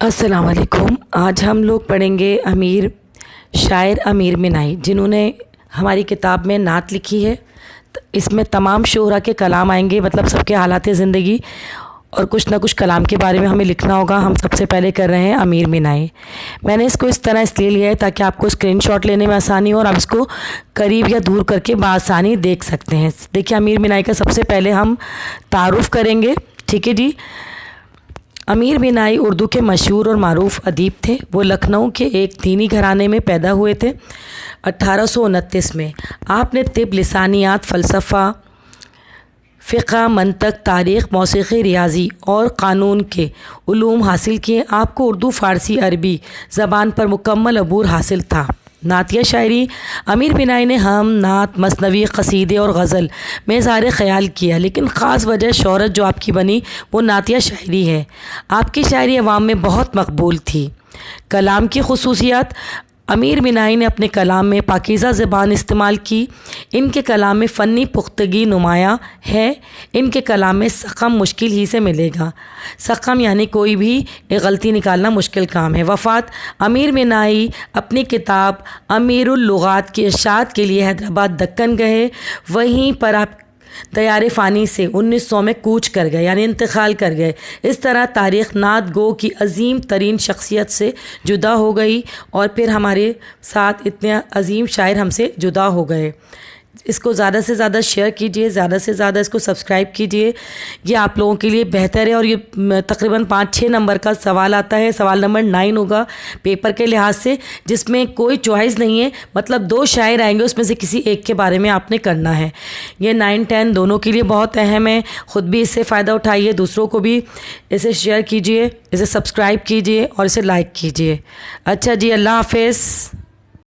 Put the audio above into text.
अस्सलाम वालेकुम। आज हम लोग पढ़ेंगे शायर अमीर मिनाई, जिन्होंने हमारी किताब में नात लिखी है। इसमें तमाम शोहरा के कलाम आएंगे, मतलब सबके हालात ज़िंदगी और कुछ ना कुछ कलाम के बारे में हमें लिखना होगा। हम सबसे पहले कर रहे हैं अमीर मिनाई। मैंने इसको इस तरह इसलिए लिया है ताकि आपको स्क्रीनशॉट लेने में आसानी हो और आप इसको करीब या दूर करके बआसानी देख सकते हैं। देखिए, अमीर मिनाई का सबसे पहले हम तारुफ़ करेंगे। ठीक है जी। अमीर मिनाई उर्दू के मशहूर और मारूफ अदीब थे। वो लखनऊ के एक दीनी घराने में पैदा हुए थे 1829 में। आपने तिब, लिसानियात, फ़लसफ़ा, फ़िक़्ह, मंतक, तारीख़, मौसीक़ी, रियाज़ी और क़ानून के उलूम हासिल किए। आपको उर्दू, फ़ारसी, अरबी ज़बान पर मुकम्मल अबूर हासिल था। नातिया शायरी। अमीर मिनाई ने हम, नात, मसनवी, क़सीदे और गज़ल में इज़हार ख़याल किया, लेकिन ख़ास वजह शोहरत जो आपकी बनी वो नातिया शायरी है। आपकी शायरी अवाम में बहुत मकबूल थी। कलाम की ख़ुसूसियात। अमीर मिनाई ने अपने कलाम में पाकीज़ा ज़बान इस्तेमाल की। इनके कलाम में फ़नी पुख्तगी नुमाया है। इनके कलाम में सक़म मुश्किल ही से मिलेगा। सक़म यानी कोई भी एक गलती निकालना मुश्किल काम है। वफ़ात। अमीर मिनाई अपनी किताब अमीरुल लुग़ात की इशाअत के लिए हैदराबाद दक्कन गए। वहीं पर आप तैयार फ़ानी से 1900 में कूच कर गए, यानी इंतकाल कर गए। इस तरह तारीख़ नात गो की अज़ीम तरीन शख्सियत से जुदा हो गई और फिर हमारे साथ इतने अज़ीम शायर हमसे जुदा हो गए। इसको ज़्यादा से ज़्यादा शेयर कीजिए, ज़्यादा से ज़्यादा इसको सब्सक्राइब कीजिए। ये आप लोगों के लिए बेहतर है। और ये तकरीबन 5-6 नंबर का सवाल आता है। सवाल नंबर 9 होगा पेपर के लिहाज से, जिसमें कोई चॉइस नहीं है, मतलब 2 शायर आएंगे, उसमें से किसी एक के बारे में आपने करना है। ये 9-10 दोनों के लिए बहुत अहम है। ख़ुद भी इससे फ़ायदा उठाइए, दूसरों को भी इसे शेयर कीजिए, इसे सब्सक्राइब कीजिए और इसे लाइक कीजिए। अच्छा जी, अल्लाह हाफ़िज़।